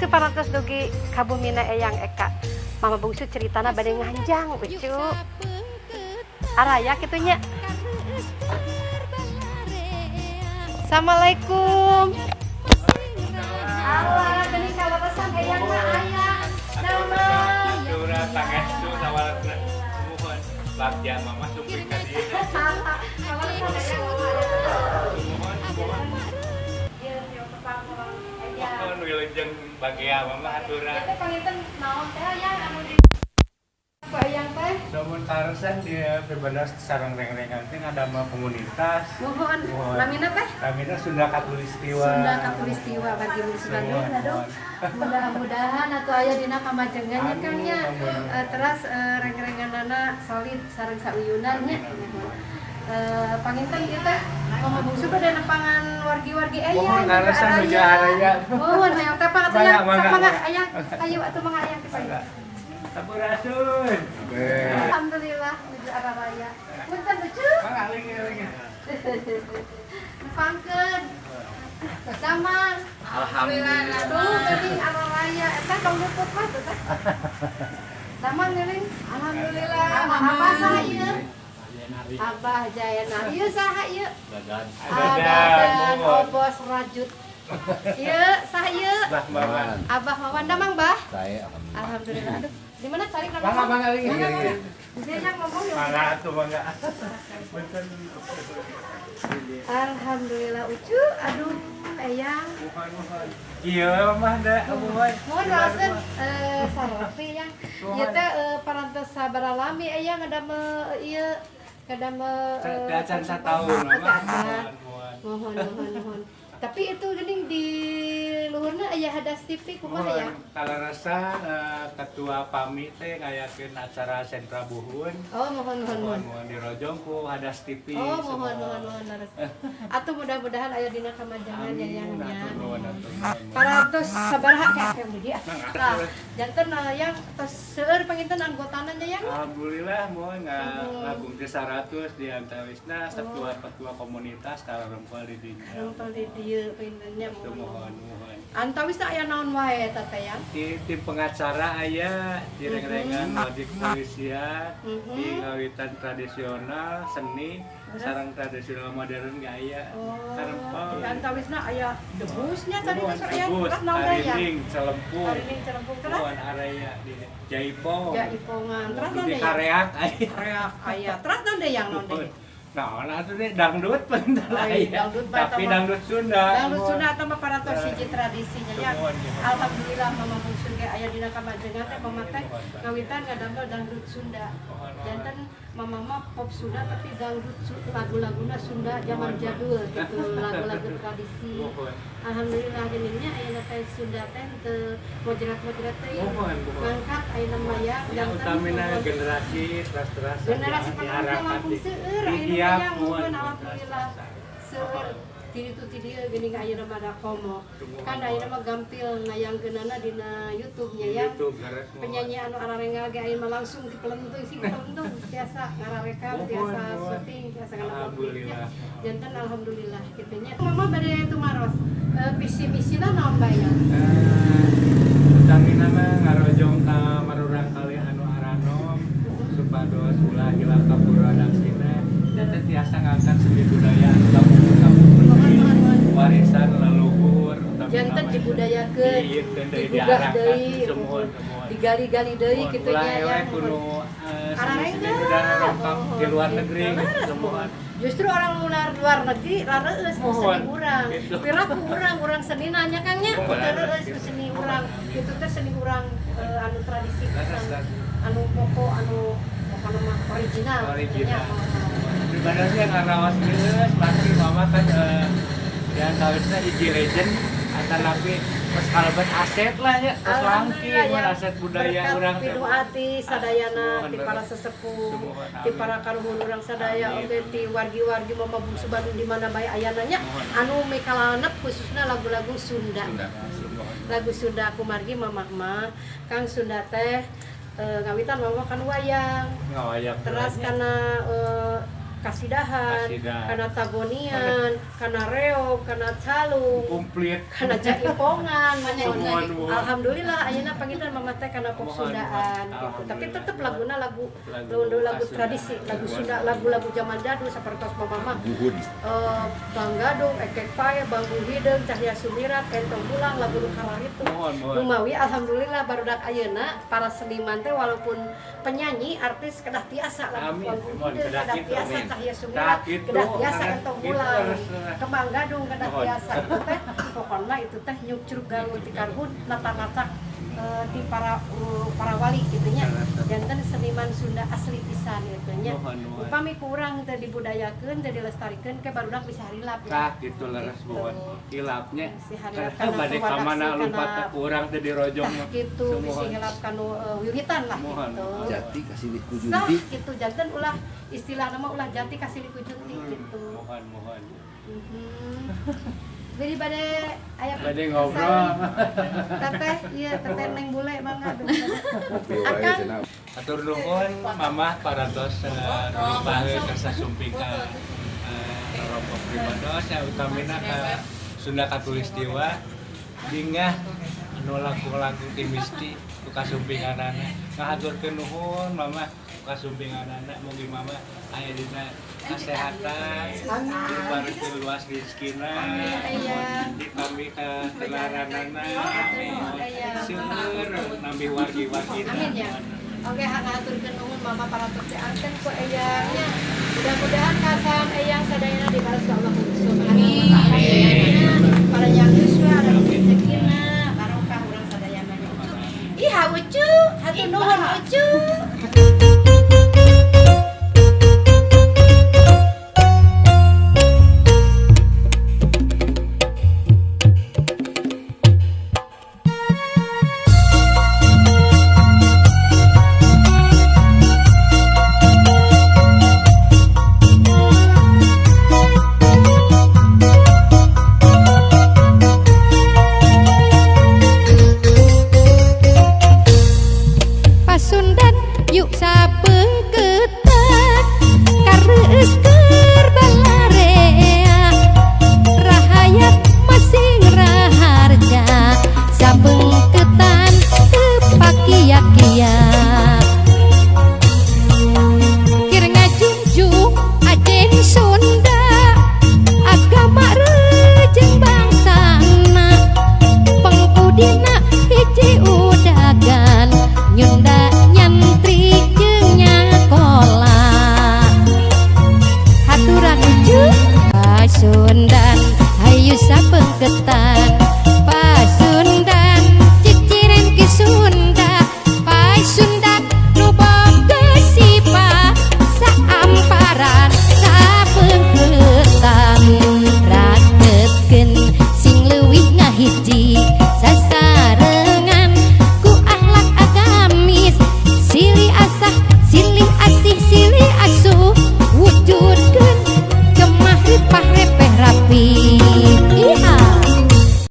parantos dugi kabumina eyang Eka. Mama bungsu ceritana bade nganjang ucu. Araya kitunya. Assalamualaikum. Allah, tadi kalau pesan eyang mah aya. Nama. Dura pangestu sawalatna. Mohon bagja mama suping ka dieu. Salah. Kalau pesan eyang mah Mohon. Ieu tepang orang eyang. Mohon wilujeng bagja mama aturan. Itu panginten naon teh eyang anu di apa eyang teh? Namun karesan dia bebenas sareng reng-rengan teh ngadamel komunitas. Mohon. Mohon. Lamina teh? Kamina Sunda Katulistiwa. Sunda Katulistiwa bagi Mulis Bandung aduh. Mudah-mudahan atuh aya dina kamajengan nya Kang nya. Terus reng-renganana solid sareng sauyunan nya. Panginten ieu teh Mama Bungsu bade nepangan wargi-wargi eyang. Mohon karesan nuju araya. Mohon hayang teh pak atuh ya. Mangga ayang. Ayo atuh mangga ayang ti pagi. Sampurasun. Alhamdulillah nuju araraya. Punten lucu. Mangga aling. Pangkeun. Damang. Alhamdulillah. Aduh, jadi araraya eta tong luput mah tuh teh. Damang geuning. Alhamdulillah. Apa saha ieu? Abah Jayana. Ieu saha ieu? Dadan. Obos rajut. Ieu saha ieu? Mawan. Abah Mawan damang, Bah. Saya Alhamdulillah. Aduh, di mana cari nama? Mangga aling. Dia yang ngomong ya. Mangga atuh mangga. Punten. Alhamdulillah ucu. Aduh, eyang. Mohon. Iya mah da abuhan. Mohon wasen saropi yang ieu teh parantos sabaralami eyang ngadamel ieu ngadamel Dacan sataun mah. mohon. Tapi itu geuning di luhurna aya hadas TV kumaha ya? Kalarasan ketua PAMI teh ngayakeun acara sentra buhun. Oh, mohon. Mohon dirojong ku hadas TV. Oh, mohon. Atuh mudah-mudahan aya dina kamajangan ya yang nya. Parantos sabaraha kayak dia. Nah, janten yang tos seueur panginten anggotana nya yang. Alhamdulillah mohon ngagung ke 100 di antawisna ketua komunitas kalarempel di dinya. Rempel di dieu pangintennya Mohon. Antawisna aya naon wae eta teh yang? Di tim pengacara aya di reng-rengan audit kepolisian di ngawitan tradisional seni sareng tradisional modern ge aya karempel Di antawisna aya debusnya tadi Mohon masuk aya debus, terus naon ya? harining, celempung, Harining celempung terus mohon araya di jaipong, ya ipongan terus naon di ya? kareak aya. Reak aya terus naon deh yang naon deh? Nah, atuh deh dangdut penting aya. Dangdut bae Tapi mah. dangdut Sunda. Dangdut Sunda atau mah parantos hiji tradisinya ya. Mohon. Alhamdulillah Mama Bungsu ge aya dina kamajengan teh mama teh ngawitan ngadamel dangdut Sunda. Janten mama mah pop Sunda tapi dangdut lagu-laguna Sunda zaman jadul gitu, lagu-lagu tradisi. Alhamdulillah geuninnya aya teh Sunda teh teu mojrat-mojrat teh. Ngangkat ayeuna maya janten Utamina generasi teras-teras generasi panjang Lampung seueur ayeuna Iya, maya mohon. mungkin alhamdulillah seueur ti ditu ti dieu geuning ayeuna mah da komo. Kan ayeuna mah gampil ngayangkeunana dina YouTube-nya ya. Penyanyi anu ararengal ge ayeuna mah langsung dipelentung sih pelentung biasa ngararekam biasa syuting biasa Alhamdulillah. janten alhamdulillah kitu nya. Mama bade tumaros visi-misina naon bae ya? Utamina mah ngarojong ka marurang kali anu aranom supados ulah hilang kapuradaksina dan teh tiasa ngangkat seni budaya kampung-kampung warisan leluhur Janten dibudayakeun, digugah deui, digali-gali deui kitu nya ya. seni budaya lengkap di luar negeri semua. Justru orang luar negeri rareus ku seni urang. Gitu. Pira ku urang seni nanya Kang nya, rareus ku seni urang. Kitu teh seni urang anu tradisi anu pokok anu pokona mah original. Sebenarnya ngarawas geus laki mama kan ya tawisna hiji legend atan nabi pas kalebet aset lah ya terus langki aset budaya urang teh. Pilu ati sadayana ti para sesepuh, ti para karuhun urang sadaya oge ti wargi-wargi Mama Bungsu Bandung di mana bae ayana nya anu mekalanep khususna lagu-lagu Sunda. Lagu Sunda kumargi mamah mah Kang Sunda teh ngawitan mama kan wayang. Ngawayang. Terus karena kasidahan, Kasidahan. kana tagonian, kana reog, kana calung, Komplit. kana jaipongan. Semua. Alhamdulillah ayeuna pangitan mama teh kana pop Sundaan gitu. Tapi tetep laguna lagu tradisi, lagu Sunda, lagu-lagu zaman jadul sapertos mama Bang Gadung, Ekek Pae, Bang Buhideung, Cahya Sumirat, Entong Bulang, lagu nu kalar itu. Lumawi alhamdulillah barudak ayeuna para seniman teh walaupun penyanyi, artis kedah tiasa lagu Bang Buhideung, kedah tiasa Cahya Sumirat, kedah tiasa Entong Bulang, Kembang Gadung kedah tiasa itu teh pokona itu teh nyucruk garut ti karhun nata-nata di para wali gitu nya. Janten seniman Sunda asli pisan gitu nya. Upami kurang teh dibudayakeun teh dilestarikeun ke barudak bisa harilap ya. Tah gitu leres buat hilapnya. Si harilap Karena bade ka mana lumpat ka kurang teh dirojong mah. Gitu bisa hilap kanu wiwitan lah gitu. Jati kasih liku Nah, junti. gitu janten ulah istilah nama ulah jati kasih liku junti gitu. Mohon. Jadi bade aya Bade ngobrol. Teteh, iya teteh neng bule mangga. Akan Atur nuhun mamah parantos rupaheun karsa sumpika rokok pribados ya utamina ka Sunda Katulistiwa dingah anu lagu-lagu ti misti ku kasumpinganana ngahaturkeun nuhun mamah ku kasumpinganana mugi mamah aya dina kasehatan diparekeun luas rezekina di kami ka telaranana seueur nambih wargi-wargina. Amin ya. Oke, haturkeun nuhun mama para anten ku eyangnya. Mudah-mudahan kasam eyang sadayana dibalas Allah Subhanahu wa taala. Para yang yuswa ada rezekina barokah urang sadayana. Ih, ucu, hatur nuhun ucu. Pasundan yuk sabeungkeutan kareus keur balarea rahayat masing raharja sabeungkeutan teu pakia-kia kir ngajunjung ajen Sunda agama reujeng bangsana pangkudina hiji udagan nyunda nyantri jeung nyakola haturan ujuk Pasundan hayu sabeungkeutan